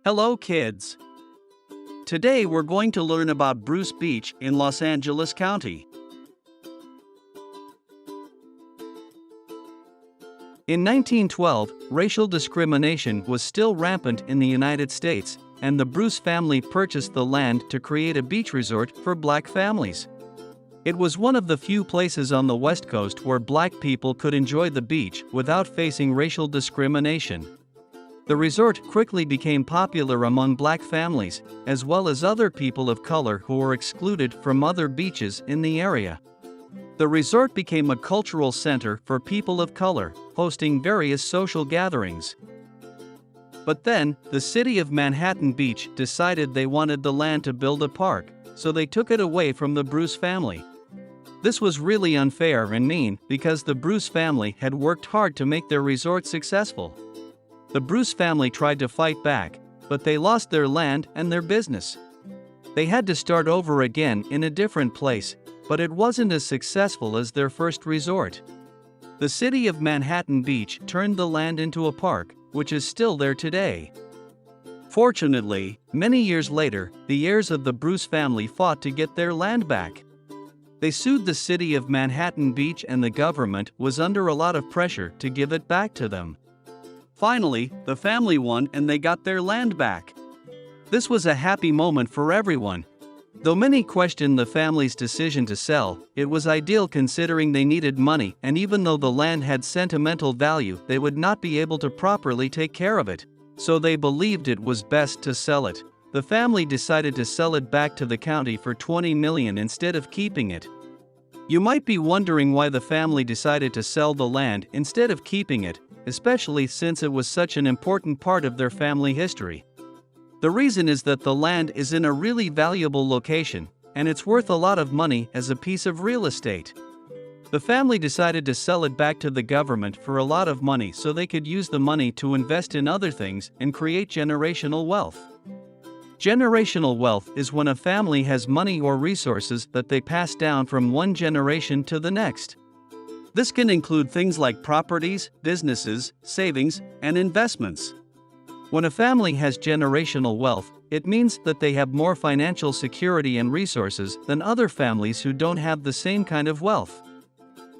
Hello, kids. Today we're going to learn about Bruce Beach in Los Angeles County. In 1912, racial discrimination was still rampant in the United States, and the Bruce family purchased the land to create a beach resort for black families. It was one of the few places on the West Coast where black people could enjoy the beach without facing racial discrimination. The resort quickly became popular among black families, as well as other people of color who were excluded from other beaches in the area. The resort became a cultural center for people of color, hosting various social gatherings. But then, the city of Manhattan Beach decided they wanted the land to build a park, so they took it away from the Bruce family. This was really unfair and mean because the Bruce family had worked hard to make their resort successful. The Bruce family tried to fight back, but they lost their land and their business. They had to start over again in a different place, but it wasn't as successful as their first resort. The city of Manhattan Beach turned the land into a park, which is still there today. Fortunately, many years later, the heirs of the Bruce family fought to get their land back. They sued the city of Manhattan Beach, and the government was under a lot of pressure to give it back to them. Finally, the family won and they got their land back. This was a happy moment for everyone. Though many questioned the family's decision to sell, it was ideal considering they needed money, and even though the land had sentimental value, they would not be able to properly take care of it. So they believed it was best to sell it. The family decided to sell it back to the county for $20 million instead of keeping it. You might be wondering why the family decided to sell the land instead of keeping it, especially since it was such an important part of their family history. The reason is that the land is in a really valuable location, and it's worth a lot of money as a piece of real estate. The family decided to sell it back to the government for a lot of money so they could use the money to invest in other things and create generational wealth. Generational wealth is when a family has money or resources that they pass down from one generation to the next. This can include things like properties, businesses, savings, and investments. When a family has generational wealth, it means that they have more financial security and resources than other families who don't have the same kind of wealth.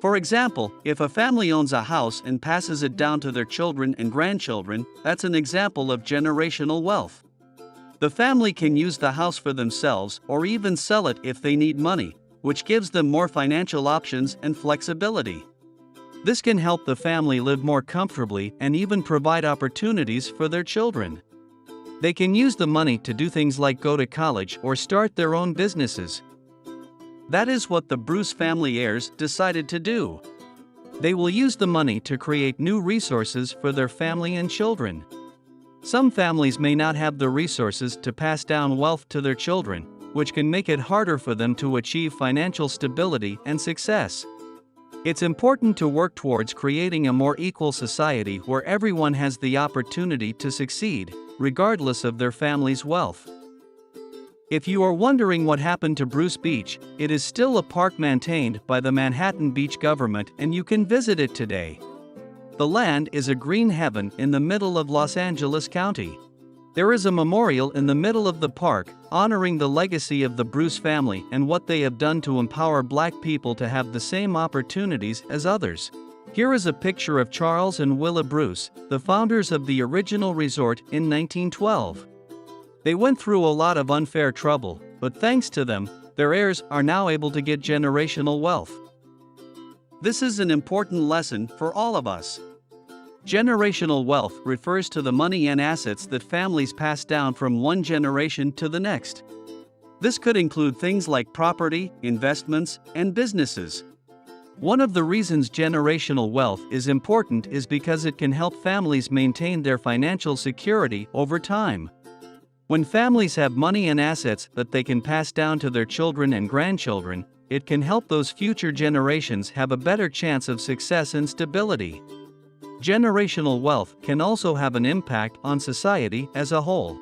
For example, if a family owns a house and passes it down to their children and grandchildren, that's an example of generational wealth. The family can use the house for themselves or even sell it if they need money, which gives them more financial options and flexibility. This can help the family live more comfortably and even provide opportunities for their children. They can use the money to do things like go to college or start their own businesses. That is what the Bruce family heirs decided to do. They will use the money to create new resources for their family and children. Some families may not have the resources to pass down wealth to their children, which can make it harder for them to achieve financial stability and success. It's important to work towards creating a more equal society where everyone has the opportunity to succeed, regardless of their family's wealth. If you are wondering what happened to Bruce Beach, it is still a park maintained by the Manhattan Beach government, and you can visit it today. The land is a green heaven in the middle of Los Angeles County. There is a memorial in the middle of the park, honoring the legacy of the Bruce family and what they have done to empower black people to have the same opportunities as others. Here is a picture of Charles and Willa Bruce, the founders of the original resort in 1912. They went through a lot of unfair trouble, but thanks to them, their heirs are now able to get generational wealth. This is an important lesson for all of us. Generational wealth refers to the money and assets that families pass down from one generation to the next. This could include things like property, investments, and businesses. One of the reasons generational wealth is important is because it can help families maintain their financial security over time. When families have money and assets that they can pass down to their children and grandchildren, it can help those future generations have a better chance of success and stability. Generational wealth can also have an impact on society as a whole.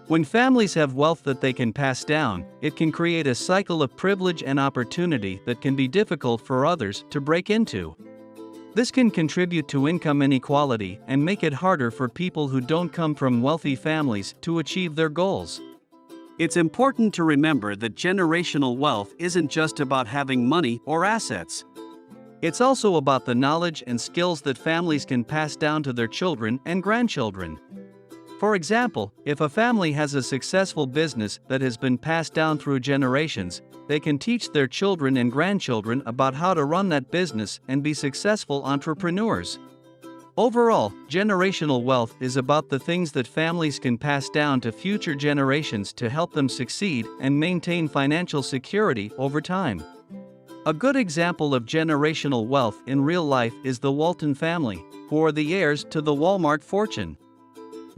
When families have wealth that they can pass down, it can create a cycle of privilege and opportunity that can be difficult for others to break into. This can contribute to income inequality and make it harder for people who don't come from wealthy families to achieve their goals. It's important to remember that generational wealth isn't just about having money or assets. It's also about the knowledge and skills that families can pass down to their children and grandchildren. For example, if a family has a successful business that has been passed down through generations, they can teach their children and grandchildren about how to run that business and be successful entrepreneurs. Overall, generational wealth is about the things that families can pass down to future generations to help them succeed and maintain financial security over time. A good example of generational wealth in real life is the Walton family, who are the heirs to the Walmart fortune.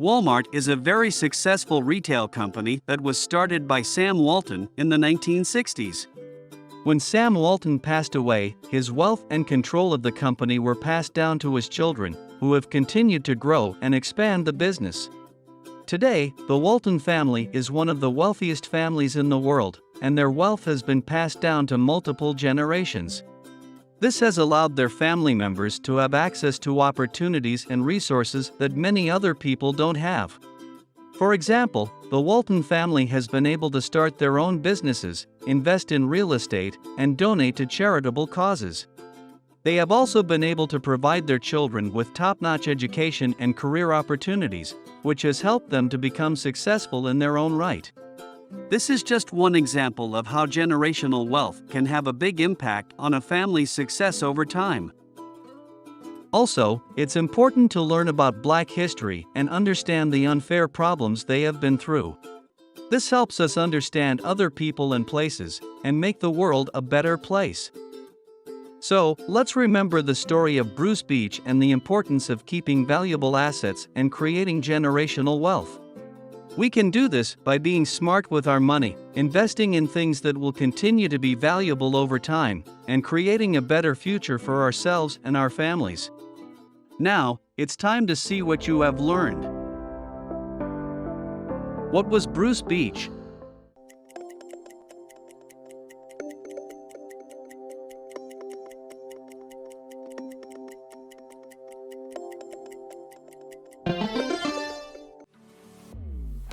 Walmart is a very successful retail company that was started by Sam Walton in the 1960s. When Sam Walton passed away, his wealth and control of the company were passed down to his children, who have continued to grow and expand the business. Today, the Walton family is one of the wealthiest families in the world, and their wealth has been passed down to multiple generations. This has allowed their family members to have access to opportunities and resources that many other people don't have. For example, the Walton family has been able to start their own businesses, invest in real estate, and donate to charitable causes. They have also been able to provide their children with top-notch education and career opportunities, which has helped them to become successful in their own right. This is just one example of how generational wealth can have a big impact on a family's success over time. Also, it's important to learn about Black history and understand the unfair problems they have been through. This helps us understand other people and places and make the world a better place. So, let's remember the story of Bruce Beach and the importance of keeping valuable assets and creating generational wealth. We can do this by being smart with our money, investing in things that will continue to be valuable over time, and creating a better future for ourselves and our families. Now, it's time to see what you have learned. What was Bruce Beach?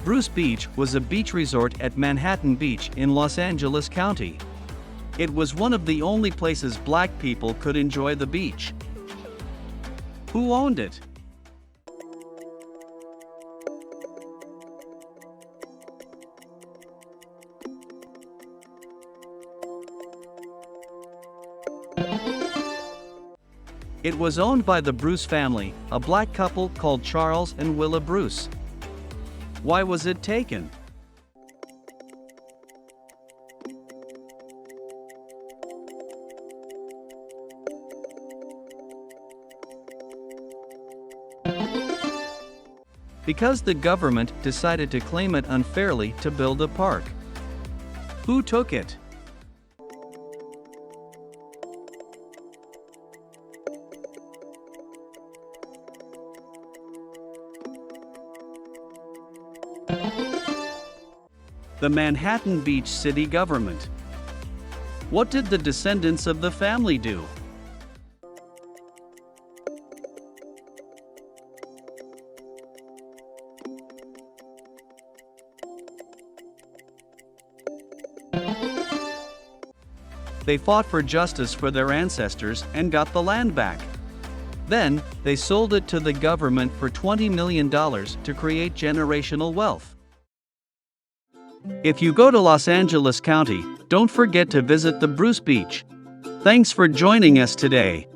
Bruce Beach was a beach resort at Manhattan Beach in Los Angeles County. It was one of the only places Black people could enjoy the beach. Who owned it? It was owned by the Bruce family, a Black couple called Charles and Willa Bruce. Why was it taken? Because the government decided to claim it unfairly to build a park. Who took it? The Manhattan Beach city government. What did the descendants of the family do? They fought for justice for their ancestors and got the land back. Then, they sold it to the government for $20 million to create generational wealth. If you go to Los Angeles County, don't forget to visit the Bruce Beach. Thanks for joining us today.